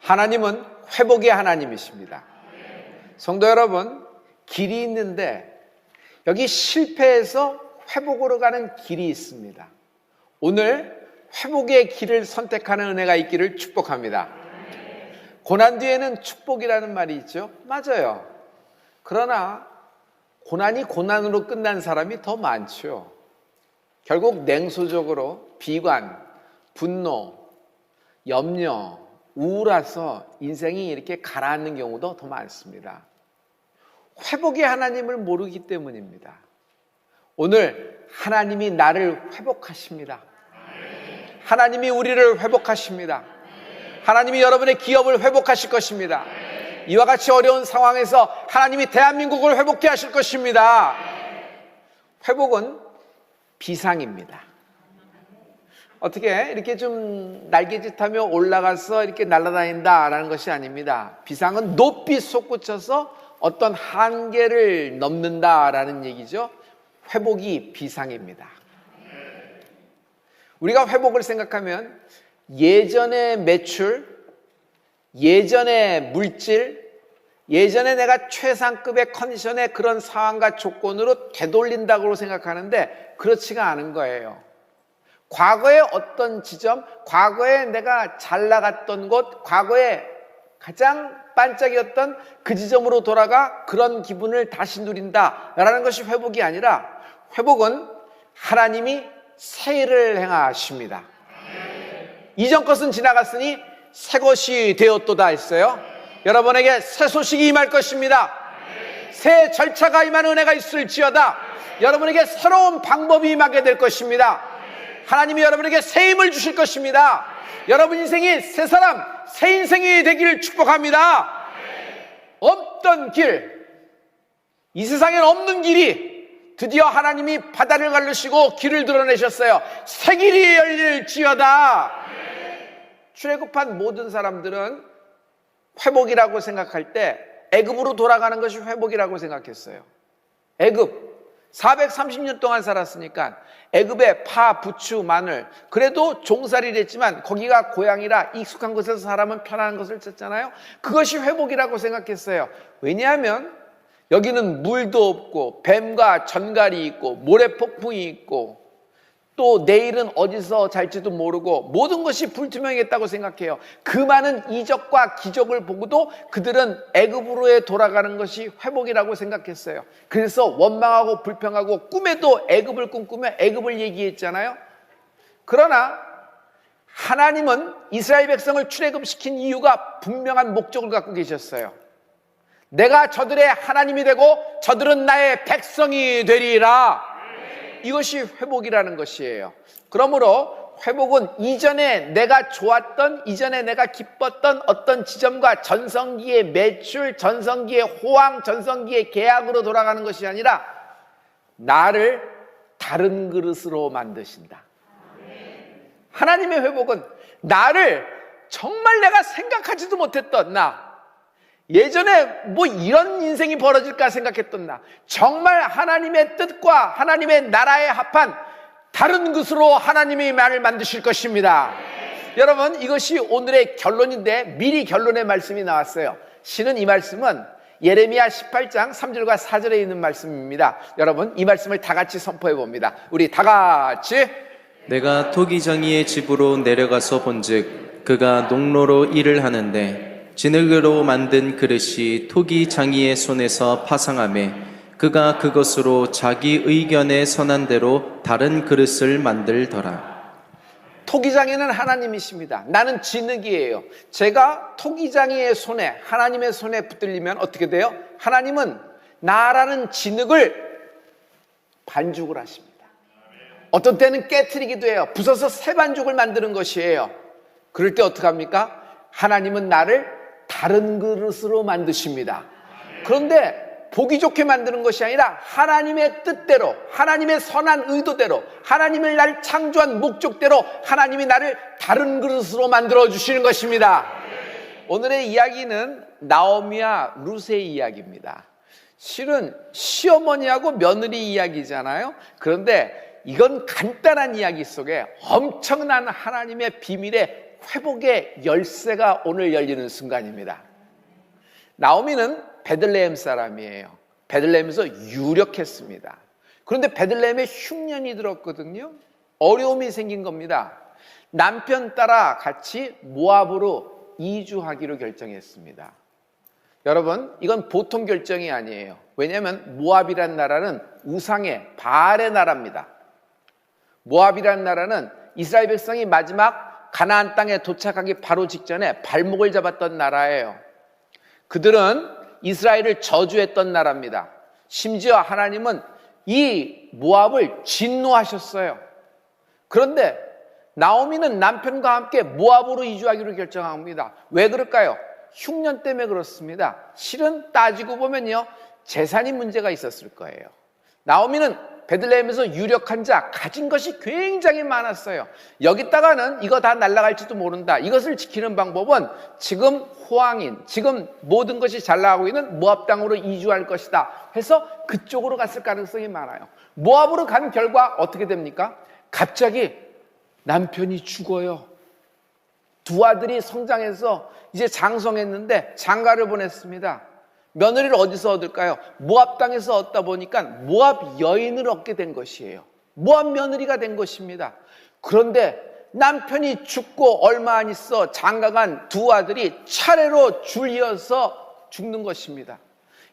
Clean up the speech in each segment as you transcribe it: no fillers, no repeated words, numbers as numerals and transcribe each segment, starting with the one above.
하나님은 회복의 하나님이십니다. 성도 여러분, 길이 있는데 여기 실패해서 회복으로 가는 길이 있습니다. 오늘 회복의 길을 선택하는 은혜가 있기를 축복합니다. 고난 뒤에는 축복이라는 말이 있죠. 맞아요. 그러나 고난이 고난으로 끝난 사람이 더 많죠. 결국 냉소적으로 비관, 분노, 염려, 우울해서 인생이 이렇게 가라앉는 경우도 더 많습니다. 회복의 하나님을 모르기 때문입니다. 오늘 하나님이 나를 회복하십니다. 하나님이 우리를 회복하십니다. 하나님이 여러분의 기업을 회복하실 것입니다. 이와 같이 어려운 상황에서 하나님이 대한민국을 회복케 하실 것입니다. 회복은 비상입니다. 어떻게 이렇게 좀 날개짓하며 올라가서 이렇게 날아다닌다라는 것이 아닙니다. 비상은 높이 솟구쳐서 어떤 한계를 넘는다라는 얘기죠. 회복이 비상입니다. 우리가 회복을 생각하면 예전의 매출, 예전의 물질, 예전에 내가 최상급의 컨디션의 그런 상황과 조건으로 되돌린다고 생각하는데 그렇지가 않은 거예요. 과거의 어떤 지점, 과거에 내가 잘 나갔던 곳, 과거에 가장 반짝이었던 그 지점으로 돌아가 그런 기분을 다시 누린다라는 것이 회복이 아니라, 회복은 하나님이 새 일을 행하십니다. 이전 것은 지나갔으니 새 것이 되었도다 했어요. 여러분에게 새 소식이 임할 것입니다. 새 절차가 임하는 은혜가 있을지어다. 여러분에게 새로운 방법이 임하게 될 것입니다. 하나님이 여러분에게 새 힘을 주실 것입니다. 여러분 인생이 새 사람, 새 인생이 되기를 축복합니다. 없던 길, 이 세상엔 없는 길이 드디어 하나님이 바다를 가르시고 길을 드러내셨어요. 새 길이 열릴지어다. 출애굽한 모든 사람들은 회복이라고 생각할 때 애굽으로 돌아가는 것이 회복이라고 생각했어요. 애굽 430년 동안 살았으니까 애굽의 파, 부추, 마늘, 그래도 종살이를 했지만 거기가 고향이라 익숙한 곳에서 사람은 편안한 것을 찾잖아요. 그것이 회복이라고 생각했어요. 왜냐하면 여기는 물도 없고 뱀과 전갈이 있고 모래폭풍이 있고 또 내일은 어디서 잘지도 모르고 모든 것이 불투명했다고 생각해요. 그 많은 이적과 기적을 보고도 그들은 애굽으로에 돌아가는 것이 회복이라고 생각했어요. 그래서 원망하고 불평하고 꿈에도 애굽을 꿈꾸며 애굽을 얘기했잖아요. 그러나 하나님은 이스라엘 백성을 출애굽시킨 이유가 분명한 목적을 갖고 계셨어요. 내가 저들의 하나님이 되고 저들은 나의 백성이 되리라. 이것이 회복이라는 것이에요. 그러므로 회복은 이전에 내가 좋았던, 이전에 내가 기뻤던 어떤 지점과 전성기의 매출, 전성기의 호황, 전성기의 계약으로 돌아가는 것이 아니라 나를 다른 그릇으로 만드신다. 하나님의 회복은 나를 정말 내가 생각하지도 못했던 나, 예전에 뭐 이런 인생이 벌어질까 생각했던 나, 정말 하나님의 뜻과 하나님의 나라에 합한 다른 것으로 하나님이 나를 만드실 것입니다. 여러분, 이것이 오늘의 결론인데 미리 결론의 말씀이 나왔어요. 실은 이 말씀은 예레미야 18장 3절과 4절에 있는 말씀입니다. 여러분, 이 말씀을 다 같이 선포해 봅니다. 우리 다 같이. 내가 토기장이의 집으로 내려가서 본즉 그가 농로로 일을 하는데 진흙으로 만든 그릇이 토기장이의 손에서 파상하매 그가 그것으로 자기 의견에 선한 대로 다른 그릇을 만들더라. 토기장이는 하나님이십니다. 나는 진흙이에요. 제가 토기장이의 손에, 하나님의 손에 붙들리면 어떻게 돼요? 하나님은 나라는 진흙을 반죽을 하십니다. 어떤 때는 깨트리기도 해요. 부숴서 새 반죽을 만드는 것이에요. 그럴 때 어떡합니까? 하나님은 나를 다른 그릇으로 만드십니다. 그런데 보기 좋게 만드는 것이 아니라 하나님의 뜻대로, 하나님의 선한 의도대로, 하나님을 날 창조한 목적대로 하나님이 나를 다른 그릇으로 만들어 주시는 것입니다. 오늘의 이야기는 나오미와 룻의 이야기입니다. 실은 시어머니하고 며느리 이야기잖아요. 그런데 이건 간단한 이야기 속에 엄청난 하나님의 비밀의 회복의 열쇠가 오늘 열리는 순간입니다. 나오미는 베들레헴 사람이에요. 베들레헴에서 유력했습니다. 그런데 베들레헴에 흉년이 들었거든요. 어려움이 생긴 겁니다. 남편 따라 같이 모압으로 이주하기로 결정했습니다. 여러분, 이건 보통 결정이 아니에요. 왜냐하면 모압이란 나라는 우상의 바알의 나라입니다. 모압이란 나라는 이스라엘 백성이 마지막 가나안 땅에 도착하기 바로 직전에 발목을 잡았던 나라예요. 그들은 이스라엘을 저주했던 나라입니다. 심지어 하나님은 이 모압을 진노하셨어요. 그런데 나오미는 남편과 함께 모압으로 이주하기로 결정합니다. 왜 그럴까요? 흉년 때문에 그렇습니다. 실은 따지고 보면요, 재산이 문제가 있었을 거예요. 나오미는 베들레헴에서 유력한 자, 가진 것이 굉장히 많았어요. 여기다가는 이거 다 날아갈지도 모른다. 이것을 지키는 방법은 지금 호황인, 지금 모든 것이 잘 나가고 있는 모압 땅으로 이주할 것이다 해서 그쪽으로 갔을 가능성이 많아요. 모압으로 간 결과 어떻게 됩니까? 갑자기 남편이 죽어요. 두 아들이 성장해서 이제 장성했는데 장가를 보냈습니다. 며느리를 어디서 얻을까요? 모압 땅에서 얻다 보니까 모압 여인을 얻게 된 것이에요. 모압 며느리가 된 것입니다. 그런데 남편이 죽고 얼마 안 있어 장가간 두 아들이 차례로 줄이어서 죽는 것입니다.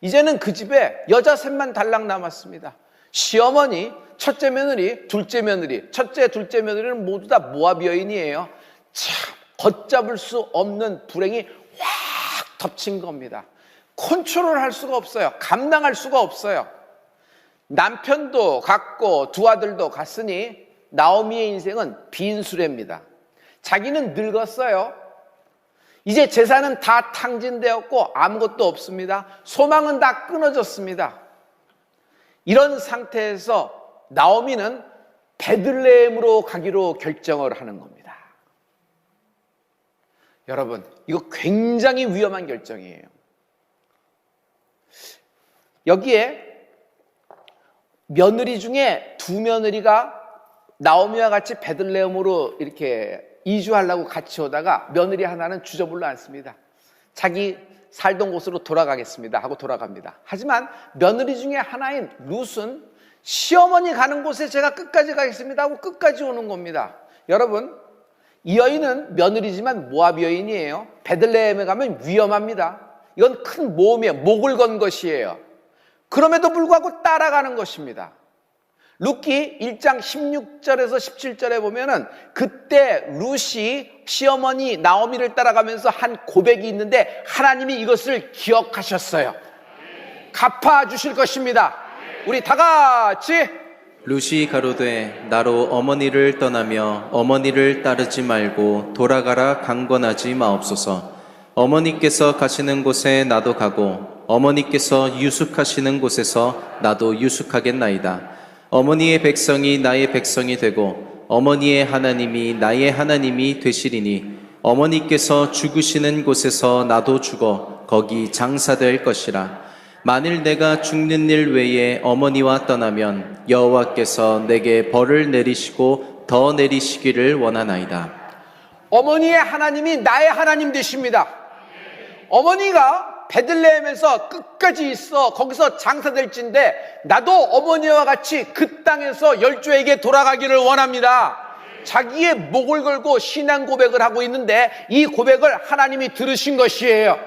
이제는 그 집에 여자 셋만 달랑 남았습니다. 시어머니, 첫째 며느리, 둘째 며느리. 첫째, 둘째 며느리는 모두 다 모압 여인이에요. 참 걷잡을 수 없는 불행이 확 덮친 겁니다. 컨트롤할 수가 없어요. 감당할 수가 없어요. 남편도 갔고 두 아들도 갔으니 나오미의 인생은 빈수레입니다. 자기는 늙었어요. 이제 재산은 다 탕진되었고 아무것도 없습니다. 소망은 다 끊어졌습니다. 이런 상태에서 나오미는 베들레헴으로 가기로 결정을 하는 겁니다. 여러분, 이거 굉장히 위험한 결정이에요. 여기에 며느리 중에 두 며느리가 나오미와 같이 베들레헴으로 이렇게 이주하려고 같이 오다가 며느리 하나는 주저불러 앉습니다. 자기 살던 곳으로 돌아가겠습니다 하고 돌아갑니다. 하지만 며느리 중에 하나인 룻은 시어머니 가는 곳에 제가 끝까지 가겠습니다 하고 끝까지 오는 겁니다. 여러분, 이 여인은 며느리지만 모압 여인이에요. 베들레헴에 가면 위험합니다. 이건 큰 모험이에요. 목을 건 것이에요. 그럼에도 불구하고 따라가는 것입니다. 룻기 1장 16절에서 17절에 보면은 그때 룻이 시어머니 나오미를 따라가면서 한 고백이 있는데 하나님이 이것을 기억하셨어요. 갚아주실 것입니다. 우리 다 같이 룻이 가로되 나로 어머니를 떠나며 어머니를 따르지 말고 돌아가라 강권하지 마옵소서. 어머니께서 가시는 곳에 나도 가고 어머니께서 유숙하시는 곳에서 나도 유숙하겠나이다. 어머니의 백성이 나의 백성이 되고 어머니의 하나님이 나의 하나님이 되시리니 어머니께서 죽으시는 곳에서 나도 죽어 거기 장사될 것이라. 만일 내가 죽는 일 외에 어머니와 떠나면 여호와께서 내게 벌을 내리시고 더 내리시기를 원하나이다. 어머니의 하나님이 나의 하나님 되십니다. 어머니가 베들레헴에서 끝까지 있어 거기서 장사될진데 나도 어머니와 같이 그 땅에서 열조에게 돌아가기를 원합니다. 자기의 목을 걸고 신앙 고백을 하고 있는데 이 고백을 하나님이 들으신 것이에요.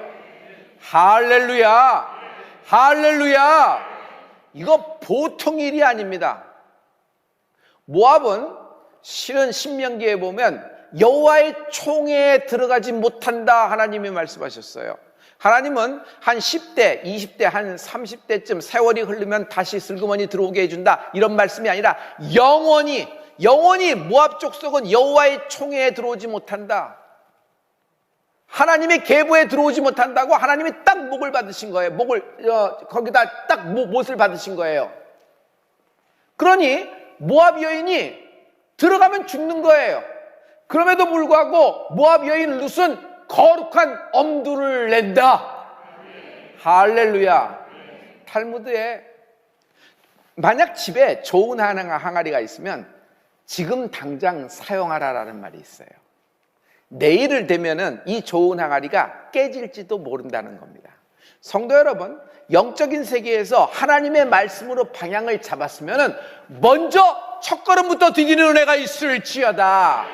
할렐루야, 할렐루야. 이거 보통 일이 아닙니다. 모압은 실은 신명기에 보면 여호와의 총회에 들어가지 못한다 하나님이 말씀하셨어요. 하나님은 한 10대, 20대, 한 30대쯤 세월이 흐르면 다시 슬그머니 들어오게 해준다 이런 말씀이 아니라 영원히 모압 족속은 여호와의 총회에 들어오지 못한다. 하나님의 계보에 들어오지 못한다고 하나님이 딱 목을 받으신 거예요. 거기다 딱 못을 받으신 거예요. 그러니 모압 여인이 들어가면 죽는 거예요. 그럼에도 불구하고 모압 여인 룻은 거룩한 엄두를 낸다. 할렐루야. 탈무드에 만약 집에 좋은 항아리가 있으면 지금 당장 사용하라라는 말이 있어요. 내일을 되면은 이 좋은 항아리가 깨질지도 모른다는 겁니다. 성도 여러분, 영적인 세계에서 하나님의 말씀으로 방향을 잡았으면은 먼저 첫걸음부터 디디는 은혜가 있을지어다.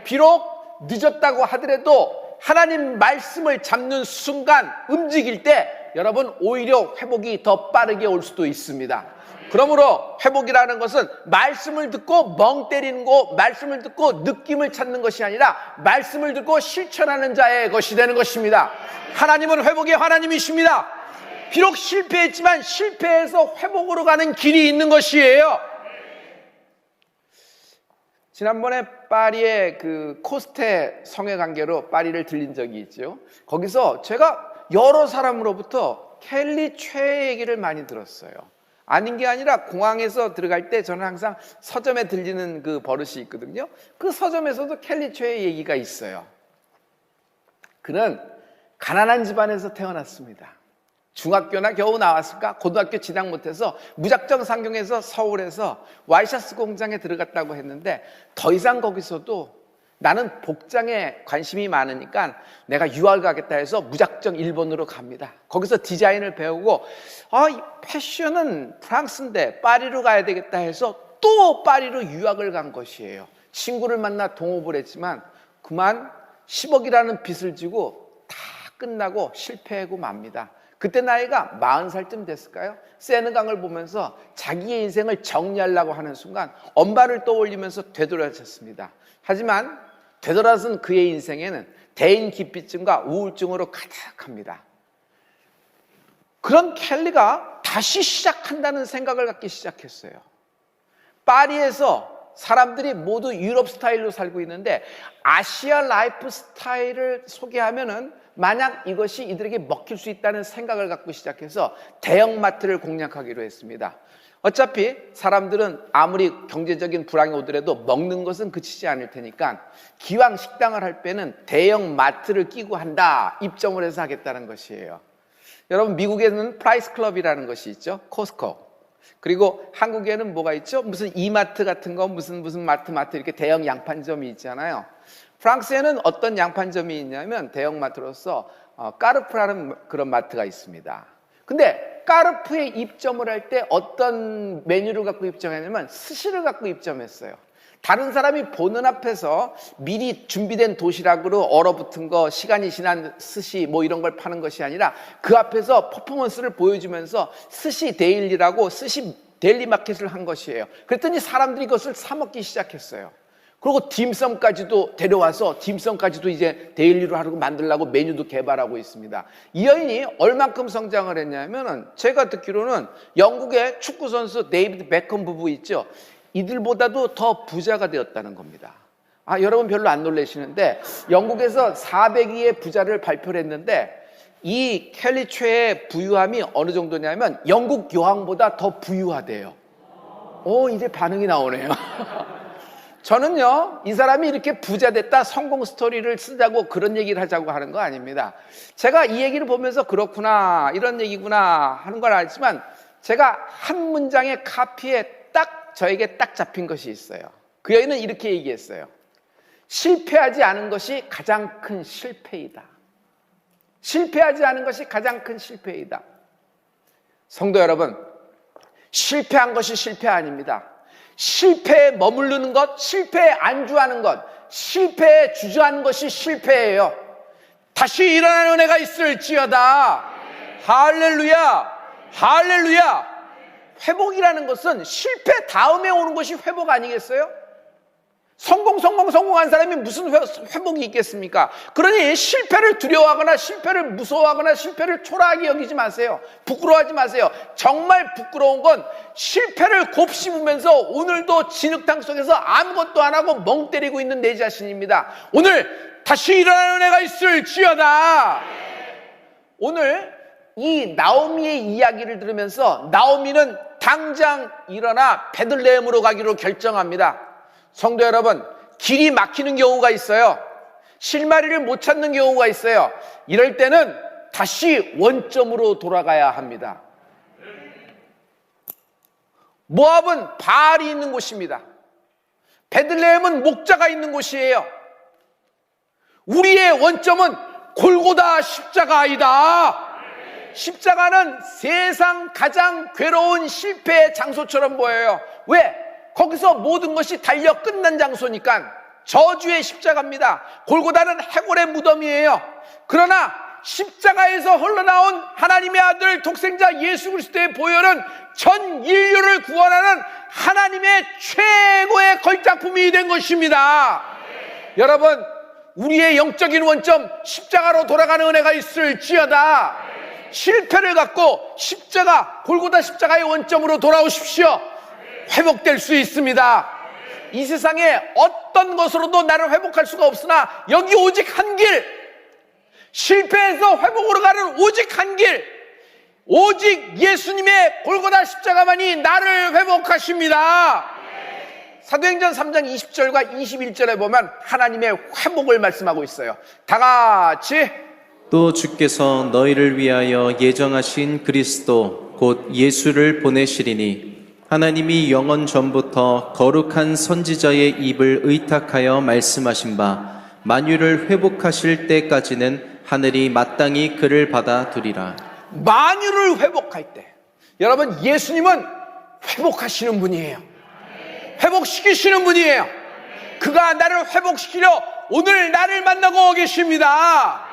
비록 늦었다고 하더라도 하나님 말씀을 잡는 순간 움직일 때 여러분 오히려 회복이 더 빠르게 올 수도 있습니다. 그러므로 회복이라는 것은 말씀을 듣고 멍 때리는 거, 말씀을 듣고 느낌을 찾는 것이 아니라 말씀을 듣고 실천하는 자의 것이 되는 것입니다. 하나님은 회복의 하나님이십니다. 비록 실패했지만 실패해서 회복으로 가는 길이 있는 것이에요. 지난번에 파리의 그 코스테 성의 관계로 파리를 들린 적이 있죠. 거기서 제가 여러 사람으로부터 켈리 최의 얘기를 많이 들었어요. 아닌 게 아니라 공항에서 들어갈 때 저는 항상 서점에 들리는 그 버릇이 있거든요. 그 서점에서도 켈리 최의 얘기가 있어요. 그는 가난한 집안에서 태어났습니다. 중학교나 겨우 나왔을까? 고등학교 진학 못해서 무작정 상경해서 서울에서 와이셔츠 공장에 들어갔다고 했는데 더 이상 거기서도 나는 복장에 관심이 많으니까 내가 유학을 가겠다 해서 무작정 일본으로 갑니다. 거기서 디자인을 배우고 이 패션은 프랑스인데 파리로 가야 되겠다 해서 또 파리로 유학을 간 것이에요. 친구를 만나 동업을 했지만 그만 10억이라는 빚을 지고 다 끝나고 실패하고 맙니다. 그때 나이가 40살쯤 됐을까요? 세느강을 보면서 자기의 인생을 정리하려고 하는 순간 엄마를 떠올리면서 되돌아졌습니다. 하지만 되돌아선 그의 인생에는 대인 기피증과 우울증으로 가득합니다. 그런 켈리가 다시 시작한다는 생각을 갖기 시작했어요. 파리에서 사람들이 모두 유럽 스타일로 살고 있는데 아시아 라이프 스타일을 소개하면은 만약 이것이 이들에게 먹힐 수 있다는 생각을 갖고 시작해서 대형마트를 공략하기로 했습니다. 어차피 사람들은 아무리 경제적인 불황이 오더라도 먹는 것은 그치지 않을 테니까 기왕 식당을 할 때는 대형마트를 끼고 한다 입점을 해서 하겠다는 것이에요. 여러분 미국에는 프라이스 클럽이라는 것이 있죠. 코스코. 그리고 한국에는 뭐가 있죠? 무슨 이마트 같은 거 무슨 마트 이렇게 대형 양판점이 있잖아요. 프랑스에는 어떤 양판점이 있냐면 대형마트로서 까르프라는 그런 마트가 있습니다. 근데 까르프에 입점을 할 때 어떤 메뉴를 갖고 입점했냐면 스시를 갖고 입점했어요. 다른 사람이 보는 앞에서 미리 준비된 도시락으로 얼어붙은 거, 시간이 지난 스시 뭐 이런 걸 파는 것이 아니라 그 앞에서 퍼포먼스를 보여주면서 스시 데일리라고 스시 데일리 마켓을 한 것이에요. 그랬더니 사람들이 그것을 사 먹기 시작했어요. 그리고 딤섬까지도 데려와서 딤섬까지도 이제 데일리로 하려고 만들려고 메뉴도 개발하고 있습니다. 이 여인이 얼만큼 성장을 했냐면은 제가 듣기로는 영국의 축구 선수 데이비드 베컴 부부 있죠. 이들보다도 더 부자가 되었다는 겁니다. 여러분 별로 안 놀라시는데 영국에서 400위의 부자를 발표를 했는데 이 켈리 최의 부유함이 어느 정도냐면 영국 여왕보다 더 부유하대요. 이제 반응이 나오네요. 저는요, 이 사람이 이렇게 부자 됐다 성공 스토리를 쓰자고 그런 얘기를 하자고 하는 거 아닙니다. 제가 이 얘기를 보면서 그렇구나, 이런 얘기구나 하는 걸 알지만 제가 한 문장의 카피에 저에게 딱 잡힌 것이 있어요. 그 여인은 이렇게 얘기했어요. 실패하지 않은 것이 가장 큰 실패이다. 실패하지 않은 것이 가장 큰 실패이다. 성도 여러분, 실패한 것이 실패 아닙니다. 실패에 머무르는 것, 실패에 안주하는 것, 실패에 주저하는 것이 실패예요. 다시 일어나는 은혜가 있을지어다. 할렐루야, 할렐루야. 회복이라는 것은 실패 다음에 오는 것이 회복 아니겠어요? 성공한 사람이 무슨 회복이 있겠습니까? 그러니 실패를 두려워하거나 실패를 무서워하거나 실패를 초라하게 여기지 마세요. 부끄러워하지 마세요. 정말 부끄러운 건 실패를 곱씹으면서 오늘도 진흙탕 속에서 아무것도 안 하고 멍 때리고 있는 내 자신입니다. 오늘 다시 일어나는 은혜가 있을지어다. 오늘 이 나오미의 이야기를 들으면서 나오미는 당장 일어나 베들레헴으로 가기로 결정합니다. 성도 여러분, 길이 막히는 경우가 있어요. 실마리를 못 찾는 경우가 있어요. 이럴 때는 다시 원점으로 돌아가야 합니다. 모압은 바알이 있는 곳입니다. 베들레헴은 목자가 있는 곳이에요. 우리의 원점은 골고다 십자가이다. 십자가는 세상 가장 괴로운 실패의 장소처럼 보여요. 왜? 거기서 모든 것이 달려 끝난 장소니까. 저주의 십자가입니다. 골고다는 해골의 무덤이에요. 그러나 십자가에서 흘러나온 하나님의 아들 독생자 예수 그리스도의 보혈은 전 인류를 구원하는 하나님의 최고의 걸작품이 된 것입니다. 여러분, 우리의 영적인 원점 십자가로 돌아가는 은혜가 있을지어다. 실패를 갖고 십자가, 골고다 십자가의 원점으로 돌아오십시오. 회복될 수 있습니다. 이 세상에 어떤 것으로도 나를 회복할 수가 없으나 여기 오직 한 길, 실패해서 회복으로 가는 오직 한 길, 오직 예수님의 골고다 십자가만이 나를 회복하십니다. 사도행전 3장 20절과 21절에 보면 하나님의 회복을 말씀하고 있어요. 다 같이. 또 주께서 너희를 위하여 예정하신 그리스도 곧 예수를 보내시리니 하나님이 영원 전부터 거룩한 선지자의 입을 의탁하여 말씀하신 바 만유를 회복하실 때까지는 하늘이 마땅히 그를 받아두리라. 만유를 회복할 때, 여러분, 예수님은 회복하시는 분이에요. 회복시키시는 분이에요. 그가 나를 회복시키려 오늘 나를 만나고 계십니다.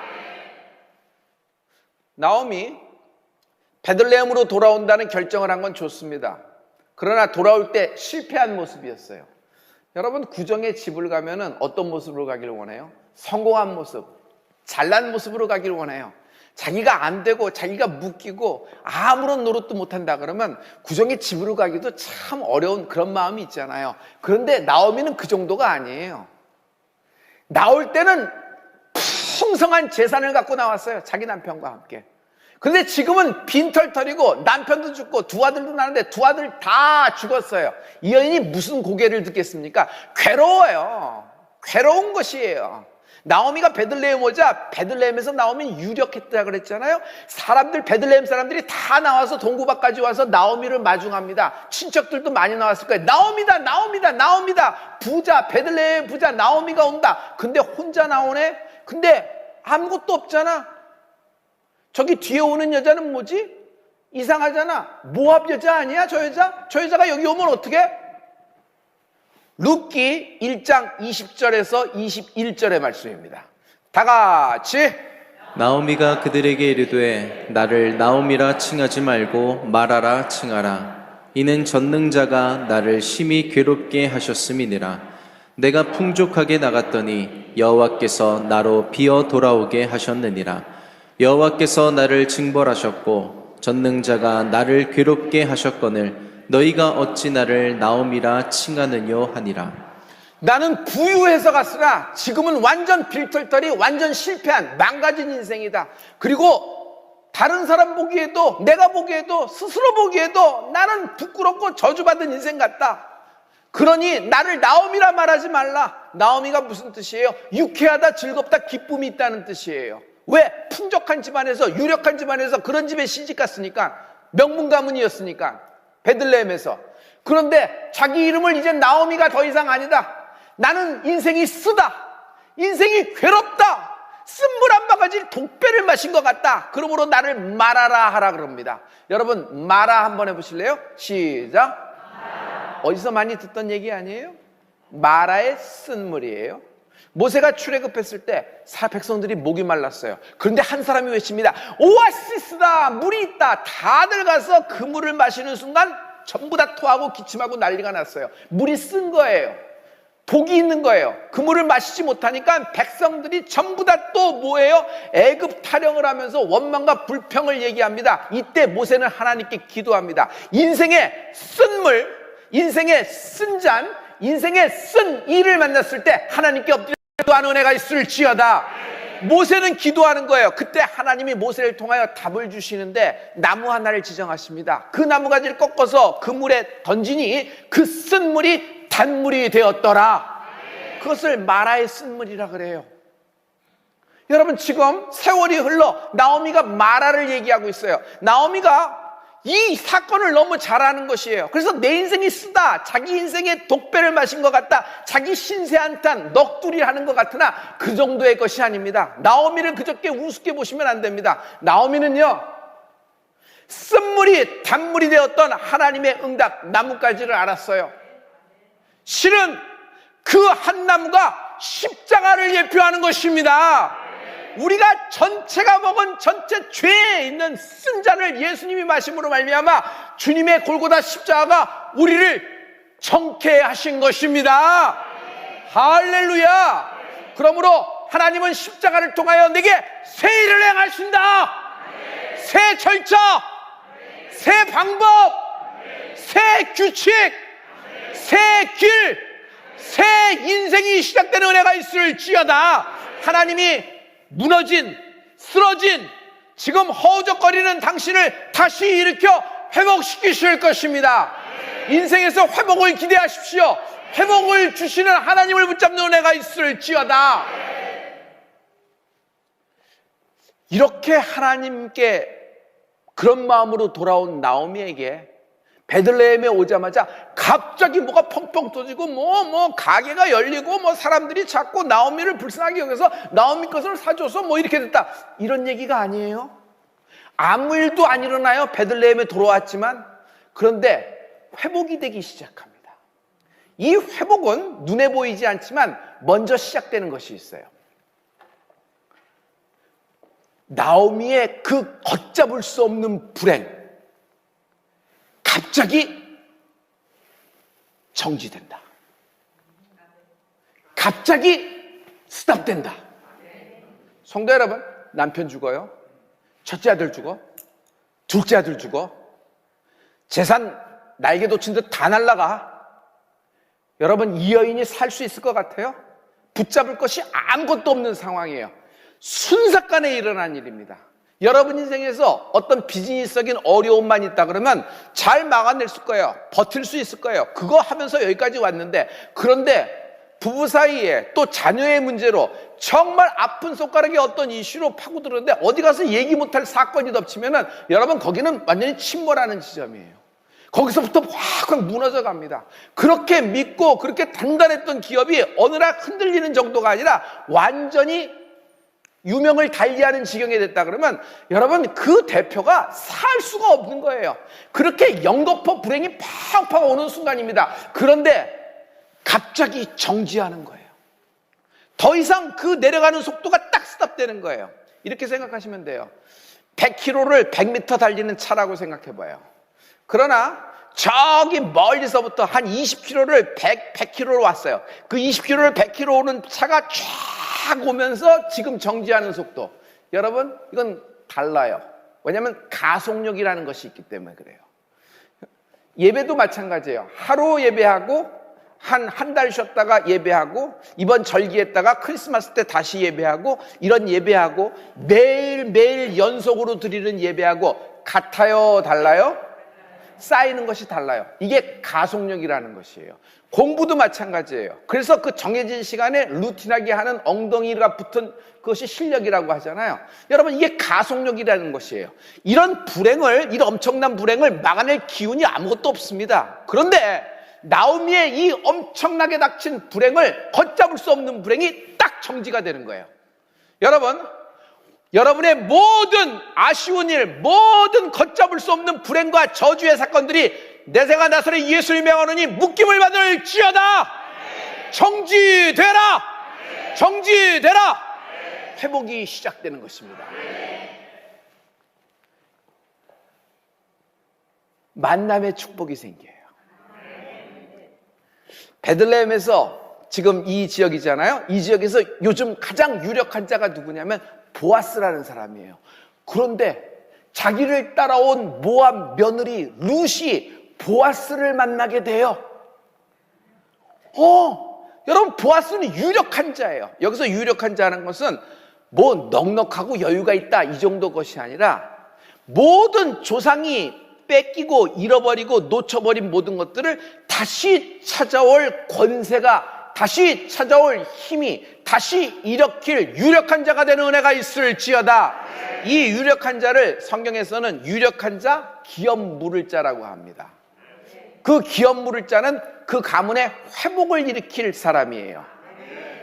나오미 베들레헴으로 돌아온다는 결정을 한 건 좋습니다. 그러나 돌아올 때 실패한 모습이었어요. 여러분, 구정의 집을 가면은 어떤 모습으로 가기를 원해요? 성공한 모습, 잘난 모습으로 가기를 원해요. 자기가 안 되고 자기가 묶이고 아무런 노릇도 못한다 그러면 구정의 집으로 가기도 참 어려운 그런 마음이 있잖아요. 그런데 나오미는 그 정도가 아니에요. 나올 때는 풍성한 재산을 갖고 나왔어요. 자기 남편과 함께. 근데 지금은 빈털털이고 남편도 죽고 두 아들도 나는데 두 아들 다 죽었어요. 이 여인이 무슨 고개를 듣겠습니까? 괴로워요. 괴로운 것이에요. 나오미가 베들레헴 오자 베들레헴에서 나오미 유력했다 그랬잖아요. 사람들, 베들레헴 사람들이 다 나와서 동구박까지 와서 나오미를 마중합니다. 친척들도 많이 나왔을 거예요. 나오미다, 나오미다, 나오미다. 부자, 베들레헴 부자 나오미가 온다. 근데 혼자 나오네. 근데 아무것도 없잖아. 저기 뒤에 오는 여자는 뭐지? 이상하잖아. 모압 여자 아니야? 저 여자? 저 여자가 여기 오면 어떡해? 룻기 1장 20절에서 21절의 말씀입니다. 다 같이. 나오미가 그들에게 이르되 나를 나오미라 칭하지 말고 마라라 칭하라. 이는 전능자가 나를 심히 괴롭게 하셨음이니라. 내가 풍족하게 나갔더니 여호와께서 나로 비어 돌아오게 하셨느니라. 여호와께서 나를 징벌하셨고 전능자가 나를 괴롭게 하셨거늘 너희가 어찌 나를 나오미라 칭하느뇨 하니라. 나는 부유해서 갔으나 지금은 완전 빌털털이 완전 실패한 망가진 인생이다. 그리고 다른 사람 보기에도, 내가 보기에도, 스스로 보기에도 나는 부끄럽고 저주받은 인생 같다. 그러니 나를 나오미라 말하지 말라. 나오미가 무슨 뜻이에요? 유쾌하다, 즐겁다, 기쁨이 있다는 뜻이에요. 왜? 풍족한 집안에서, 유력한 집안에서 그런 집에 시집갔으니까, 명문 가문이었으니까, 베들레헴에서. 그런데 자기 이름을 이제 나오미가 더 이상 아니다. 나는 인생이 쓰다, 인생이 괴롭다, 쓴물 한 바가지 독배를 마신 것 같다. 그러므로 나를 마라라 하라 그럽니다. 여러분, 마라 한번 해보실래요? 시작. 어디서 많이 듣던 얘기 아니에요? 마라의 쓴물이에요. 모세가 출애굽했을 때 백성들이 목이 말랐어요. 그런데 한 사람이 외칩니다. 오아시스다, 물이 있다. 다들 가서 그 물을 마시는 순간 전부 다 토하고 기침하고 난리가 났어요. 물이 쓴 거예요. 복이 있는 거예요. 그 물을 마시지 못하니까 백성들이 전부 다 또 뭐예요? 애굽 타령을 하면서 원망과 불평을 얘기합니다. 이때 모세는 하나님께 기도합니다. 인생의 쓴 물, 인생의 쓴 잔, 인생의 쓴 일을 만났을 때 하나님께 엎드려 기도하는 은혜가 있을지어다. 모세는 기도하는 거예요. 그때 하나님이 모세를 통하여 답을 주시는데 나무 하나를 지정하십니다. 그 나무가지를 꺾어서 그 물에 던지니 그 쓴 물이 단물이 되었더라. 그것을 마라의 쓴 물이라 그래요. 여러분, 지금 세월이 흘러 나오미가 마라를 얘기하고 있어요. 나오미가 이 사건을 너무 잘 아는 것이에요. 그래서 내 인생이 쓰다, 자기 인생에 독배를 마신 것 같다, 자기 신세 한탄, 넋두리 하는 것 같으나 그 정도의 것이 아닙니다. 나오미를 그저께 우습게 보시면 안 됩니다. 나오미는요, 쓴물이 단물이 되었던 하나님의 응답, 나뭇가지를 알았어요. 실은 그 한 나무가 십자가를 예표하는 것입니다. 우리가 전체가 먹은 전체 죄에 있는 쓴 잔을 예수님이 마심으로 말미암아 주님의 골고다 십자가가 우리를 정케 하신 것입니다. 할렐루야. 그러므로 하나님은 십자가를 통하여 내게 새 일을 행하신다. 새 절차, 새 방법, 새 규칙, 새 길, 새 인생이 시작되는 은혜가 있을지어다. 하나님이 무너진, 쓰러진, 지금 허우적거리는 당신을 다시 일으켜 회복시키실 것입니다. 인생에서 회복을 기대하십시오. 회복을 주시는 하나님을 붙잡는 은혜가 있을지어다. 이렇게 하나님께 그런 마음으로 돌아온 나오미에게 베들레헴에 오자마자 갑자기 뭐가 펑펑 터지고 가게가 열리고 사람들이 자꾸 나오미를 불쌍하게 여겨서 나오미 것을 사줘서 이렇게 됐다, 이런 얘기가 아니에요. 아무 일도 안 일어나요. 베들레헴에 돌아왔지만. 그런데 회복이 되기 시작합니다. 이 회복은 눈에 보이지 않지만 먼저 시작되는 것이 있어요. 나오미의 그 걷잡을 수 없는 불행, 갑자기 정지된다. 갑자기 스탑된다. 성도 여러분, 남편 죽어요. 첫째 아들 죽어. 둘째 아들 죽어. 재산 날개 돋친 듯 다 날라가. 여러분, 이 여인이 살 수 있을 것 같아요? 붙잡을 것이 아무것도 없는 상황이에요. 순삭간에 일어난 일입니다. 여러분 인생에서 어떤 비즈니스적인 어려움만 있다 그러면 잘 막아낼 거예요. 버틸 수 있을 거예요. 그거 하면서 여기까지 왔는데, 그런데 부부 사이에 또 자녀의 문제로 정말 아픈 손가락에 어떤 이슈로 파고들었는데 어디 가서 얘기 못할 사건이 덮치면은 여러분, 거기는 완전히 침몰하는 지점이에요. 거기서부터 확 무너져 갑니다. 그렇게 믿고 그렇게 단단했던 기업이 어느 날 흔들리는 정도가 아니라 완전히 유명을 달리하는 지경이 됐다 그러면 여러분, 그 대표가 살 수가 없는 거예요. 그렇게 연거푸 불행이 팡팡 오는 순간입니다. 그런데 갑자기 정지하는 거예요. 더 이상 그 내려가는 속도가 딱 스탑되는 거예요. 이렇게 생각하시면 돼요. 100km를 100m 달리는 차라고 생각해 봐요. 그러나 저기 멀리서부터 한 20km를 100km로 왔어요. 그 20km를 100km 오는 차가 쫙 오면서 지금 정지하는 속도, 여러분, 이건 달라요. 왜냐하면 가속력이라는 것이 있기 때문에 그래요. 예배도 마찬가지예요. 하루 예배하고 한 달 쉬었다가 예배하고 이번 절기했다가 크리스마스 때 다시 예배하고 이런 예배하고 매일매일 연속으로 드리는 예배하고 같아요, 달라요? 쌓이는 것이 달라요. 이게 가속력이라는 것이에요. 공부도 마찬가지예요. 그래서 그 정해진 시간에 루틴하게 하는 엉덩이가 붙은 그것이 실력이라고 하잖아요. 여러분, 이게 가속력이라는 것이에요. 이런 불행을, 이런 엄청난 불행을 막아낼 기운이 아무것도 없습니다. 그런데 나오미의 이 엄청나게 닥친 불행을 걷잡을 수 없는 불행이 딱 정지가 되는 거예요. 여러분, 여러분의 모든 아쉬운 일, 모든 걷잡을 수 없는 불행과 저주의 사건들이 내세가 나서는 예수를 명하노니 묶임을 받을지어다. 정지되라. 정지되라. 회복이 시작되는 것입니다. 만남의 축복이 생겨요. 베들레헴에서 지금 이 지역이잖아요. 이 지역에서 요즘 가장 유력한 자가 누구냐면 보아스라는 사람이에요. 그런데 자기를 따라온 모압 며느리 룻이 보아스를 만나게 돼요. 여러분, 보아스는 유력한 자예요. 여기서 유력한 자라는 것은 뭐 넉넉하고 여유가 있다 이 정도 것이 아니라 모든 조상이 뺏기고 잃어버리고 놓쳐버린 모든 것들을 다시 찾아올 권세가, 다시 찾아올 힘이, 다시 일으킬 유력한 자가 되는 은혜가 있을지어다. 이 유력한 자를 성경에서는 유력한 자, 기업 물을 자라고 합니다. 그 기업 물을 자는 그 가문의 회복을 일으킬 사람이에요.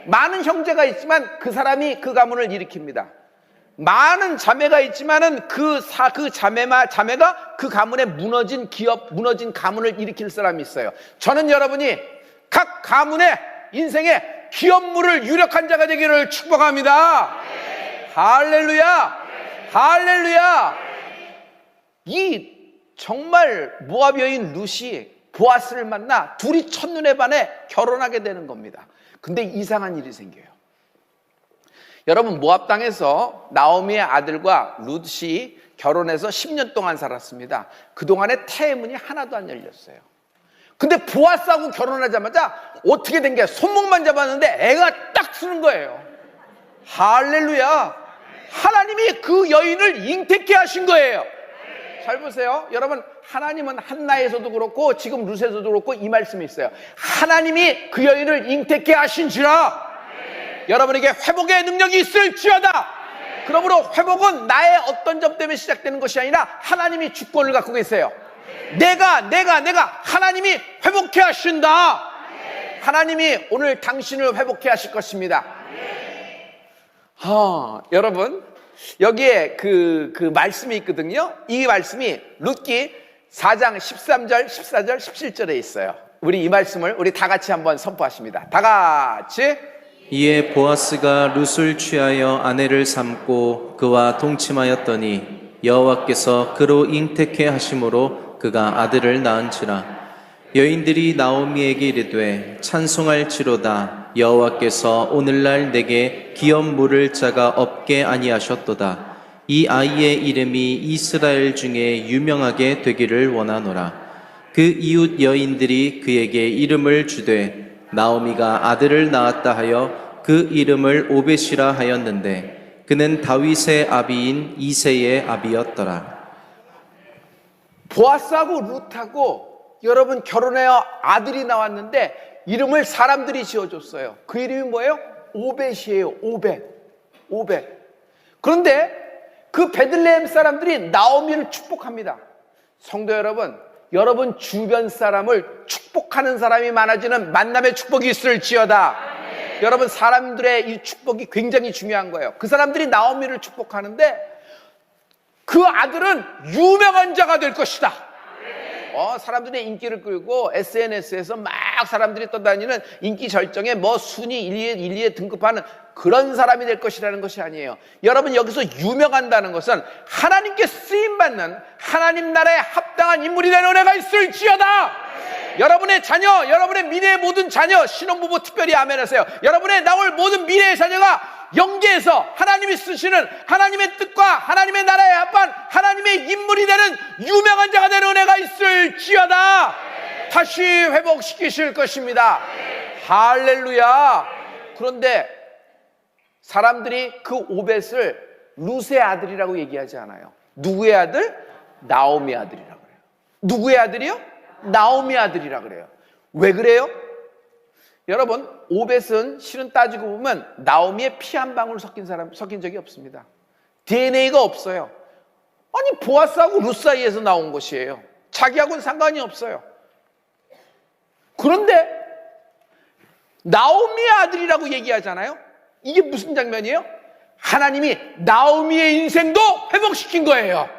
많은 형제가 있지만 그 사람이 그 가문을 일으킵니다. 많은 자매가 있지만은 그 자매가 그 가문의 무너진 기업, 무너진 가문을 일으킬 사람이 있어요. 저는 여러분이 각 가문의 인생의 기업물을 유력한 자가 되기를 축복합니다. 할렐루야! 할렐루야! 이 정말 모압 여인 룻이 보아스를 만나 둘이 첫눈에 반해 결혼하게 되는 겁니다. 근데 이상한 일이 생겨요. 여러분, 모압 땅에서 나오미의 아들과 룻이 결혼해서 10년 동안 살았습니다. 그동안에 태의 문이 하나도 안 열렸어요. 근데 보아스하고 결혼하자마자 어떻게 된 게 손목만 잡았는데 애가 딱 쓰는 거예요. 할렐루야! 하나님이 그 여인을 잉태케 하신 거예요. 잘 보세요. 여러분, 하나님은 한나에서도 그렇고 지금 룻에서도 그렇고 이 말씀이 있어요. 하나님이 그 여인을 잉태케 하신지라 여러분에게 회복의 능력이 있을지어다. 그러므로 회복은 나의 어떤 점 때문에 시작되는 것이 아니라 하나님이 주권을 갖고 계세요. 내가 하나님이 회복케 하신다. 하나님이 오늘 당신을 회복케 하실 것입니다. 여러분, 여기에 그 말씀이 있거든요. 이 말씀이 룻기 4장 13절, 14절, 17절에 있어요. 우리 이 말씀을 우리 다 같이 한번 선포하십니다. 다 같이. 이에 보아스가 룻을 취하여 아내를 삼고 그와 동침하였더니 여호와께서 그로 잉태케 하심으로 그가 아들을 낳은지라. 여인들이 나오미에게 이르되 찬송할지로다. 여호와께서 오늘날 내게 기업 물을 자가 없게 아니하셨도다. 이 아이의 이름이 이스라엘 중에 유명하게 되기를 원하노라. 그 이웃 여인들이 그에게 이름을 주되 나오미가 아들을 낳았다 하여 그 이름을 오벳이라 하였는데 그는 다윗의 아비인 이새의 아비였더라. 보아스하고 룻하고 여러분 결혼해야 아들이 나왔는데 이름을 사람들이 지어줬어요. 그 이름이 뭐예요? 오벳이에요. 오벳. 그런데 그 베들레헴 사람들이 나오미를 축복합니다. 성도 여러분, 여러분 주변 사람을 축복하는 사람이 많아지는 만남의 축복이 있을지어다. 여러분, 사람들의 이 축복이 굉장히 중요한 거예요. 그 사람들이 나오미를 축복하는데 그 아들은 유명한 자가 될 것이다. 사람들의 인기를 끌고 SNS에서 막 사람들이 떠다니는 인기 절정에 뭐 순위 1, 2에 등급하는 그런 사람이 될 것이라는 것이 아니에요. 여러분, 여기서 유명한다는 것은 하나님께 쓰임받는 하나님 나라에 합당한 인물이 되는 은혜가 있을지어다. 여러분의 자녀, 여러분의 미래의 모든 자녀, 신혼부부 특별히 아멘하세요. 여러분의 나올 모든 미래의 자녀가 영계에서 하나님이 쓰시는 하나님의 뜻과 하나님의 나라에 합한 하나님의 인물이 되는 유명한 자가 되는 은혜가 있을지어다. 다시 회복시키실 것입니다. 할렐루야. 그런데 사람들이 그 오벳을 룻의 아들이라고 얘기하지 않아요. 누구의 아들? 나오미 아들이라고 그래요. 누구의 아들이요? 나오미 아들이라고 그래요. 왜 그래요? 여러분, 오벳은 실은 따지고 보면 나오미의 피 한 방울 섞인 적이 없습니다. DNA가 없어요. 아니, 보아스하고 룻 사이에서 나온 것이에요. 자기하고는 상관이 없어요. 그런데 나오미의 아들이라고 얘기하잖아요. 이게 무슨 장면이에요? 하나님이 나오미의 인생도 회복시킨 거예요.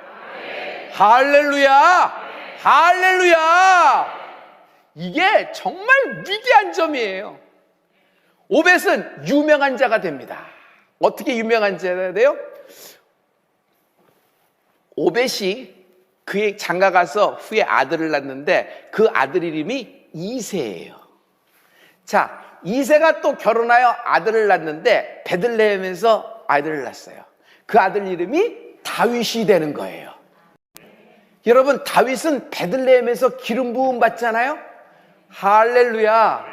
할렐루야. 할렐루야. 이게 정말 위대한 점이에요. 오벳은 유명한 자가 됩니다. 어떻게 유명한 자가 돼요? 오벳이 그의 장가 가서 후에 아들을 낳는데 그 아들 이름이 이새예요. 자, 이새가 또 결혼하여 아들을 낳는데 베들레헴에서 아들을 낳았어요. 그 아들 이름이 다윗이 되는 거예요. 여러분, 다윗은 베들레헴에서 기름 부음 받잖아요. 할렐루야.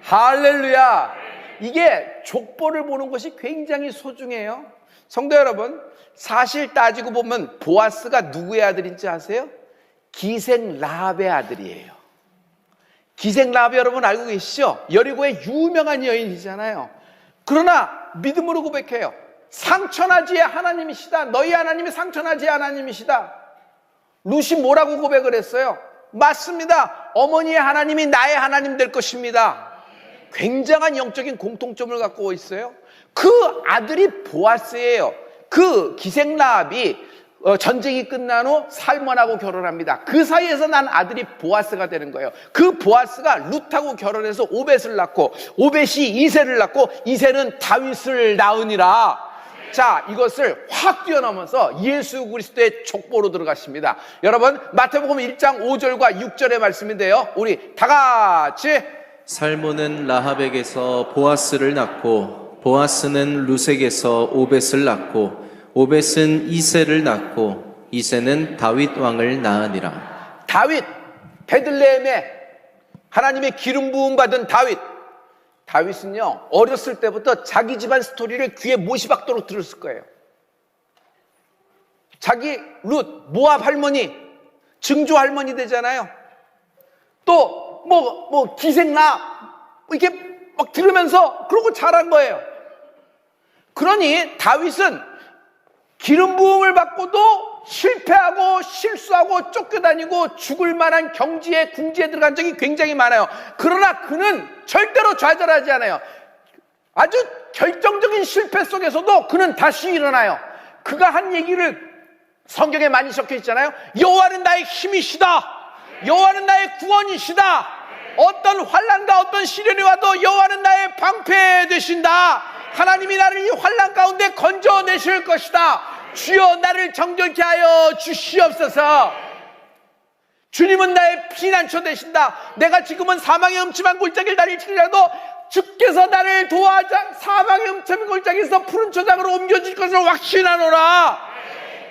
할렐루야. 이게 족보를 보는 것이 굉장히 소중해요. 성도 여러분, 사실 따지고 보면 보아스가 누구의 아들인지 아세요? 기생 라합의 아들이에요. 기생 라합 여러분 알고 계시죠? 여리고의 유명한 여인이잖아요. 그러나 믿음으로 고백해요. 상천하지의 하나님이시다. 너희 하나님이 상천하지의 하나님이시다. 룻이 뭐라고 고백을 했어요? 맞습니다. 어머니의 하나님이 나의 하나님 될 것입니다. 굉장한 영적인 공통점을 갖고 있어요. 그 아들이 보아스예요. 그 기생라합이 전쟁이 끝난 후 살몬하고 결혼합니다. 그 사이에서 난 아들이 보아스가 되는 거예요. 그 보아스가 룻하고 결혼해서 오벳을 낳고, 오벳이 이새를 낳고, 이새는 다윗을 낳으니라. 자, 이것을 확 뛰어넘어서 예수 그리스도의 족보로 들어갔습니다. 여러분, 마태복음 1장 5절과 6절의 말씀인데요, 우리 다 같이. 살몬은 라합에게서 보아스를 낳고, 보아스는 룻에게서 오벳을 낳고, 오벳은 이새를 낳고, 이새는 다윗 왕을 낳으니라. 다윗, 베들레헴에 하나님의 기름 부음 받은 다윗. 다윗은요, 어렸을 때부터 자기 집안 스토리를 귀에 못이 박도록 들었을 거예요. 자기 룻, 모압 할머니, 증조 할머니 되잖아요. 또 기생라 이렇게 막 들으면서 그러고 자란 거예요. 그러니 다윗은 기름 부음을 받고도 실패하고 실수하고 쫓겨다니고 죽을 만한 경지에 궁지에 들어간 적이 굉장히 많아요. 그러나 그는 절대로 좌절하지 않아요. 아주 결정적인 실패 속에서도 그는 다시 일어나요. 그가 한 얘기를 성경에 많이 적혀 있잖아요. 여호와는 나의 힘이시다. 여호와는 나의 구원이시다. 어떤 환난과 어떤 시련이 와도 여호와는 나의 방패 되신다. 하나님이 나를 이 환난 가운데 건져내실 것이다. 주여 나를 정결케 하여 주시옵소서. 주님은 나의 피난처 되신다. 내가 지금은 사망의 음침한 골짜기를 다닐지라도 주께서 나를 도와자 사망의 음침한 골짜기에서 푸른 초장으로 옮겨질 것을 확신하노라.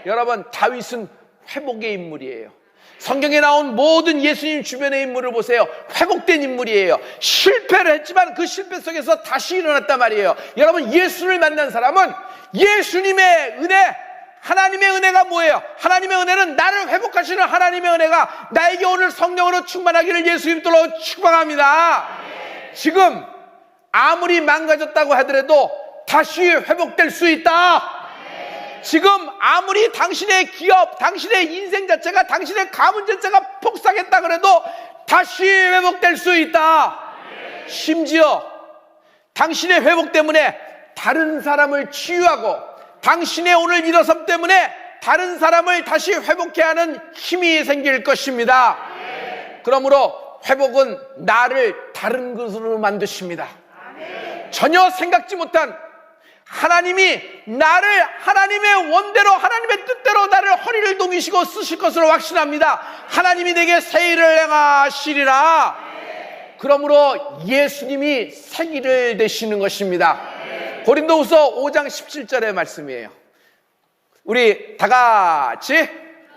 여러분, 다윗은 회복의 인물이에요. 성경에 나온 모든 예수님 주변의 인물을 보세요. 회복된 인물이에요. 실패를 했지만 그 실패 속에서 다시 일어났단 말이에요. 여러분, 예수를 만난 사람은 예수님의 은혜, 하나님의 은혜가 뭐예요? 하나님의 은혜는 나를 회복하시는 하나님의 은혜가 나에게 오늘 성령으로 충만하기를 예수님들로 축복합니다. 지금 아무리 망가졌다고 하더라도 다시 회복될 수 있다. 지금 아무리 당신의 기업, 당신의 인생 자체가, 당신의 가문 자체가 폭삭했다 그래도 다시 회복될 수 있다. 심지어 당신의 회복 때문에 다른 사람을 치유하고, 당신의 오늘 일어섬 때문에 다른 사람을 다시 회복해야 하는 힘이 생길 것입니다. 그러므로 회복은 나를 다른 것으로 만드십니다. 전혀 생각지 못한 하나님이 나를 하나님의 원대로, 하나님의 뜻대로 나를 허리를 동이시고 쓰실 것으로 확신합니다. 하나님이 내게 새 일을 행하시리라. 그러므로 예수님이 새길을 되시는 것입니다. 고린도후서 5장 17절의 말씀이에요. 우리 다 같이.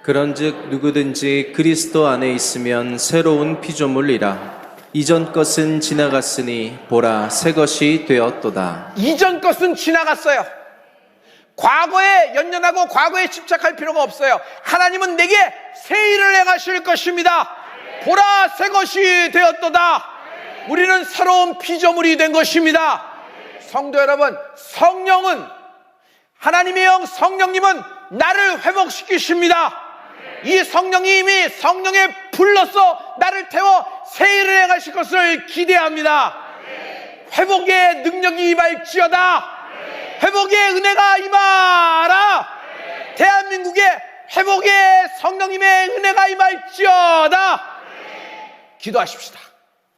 그런즉 누구든지 그리스도 안에 있으면 새로운 피조물이라. 이전 것은 지나갔으니 보라 새 것이 되었도다. 이전 것은 지나갔어요. 과거에 연연하고 과거에 집착할 필요가 없어요. 하나님은 내게 새 일을 행하실 것입니다. 보라 새 것이 되었도다. 우리는 새로운 피조물이 된 것입니다. 성도 여러분, 성령은, 하나님의 영 성령님은 나를 회복시키십니다. 이 성령님이 성령에 불러서 나를 태워 새 일을 행하실 것을 기대합니다. 회복의 능력이 임할지어다. 회복의 은혜가 임하라. 대한민국에 회복의 성령님의 은혜가 임할지어다. 기도하십시다.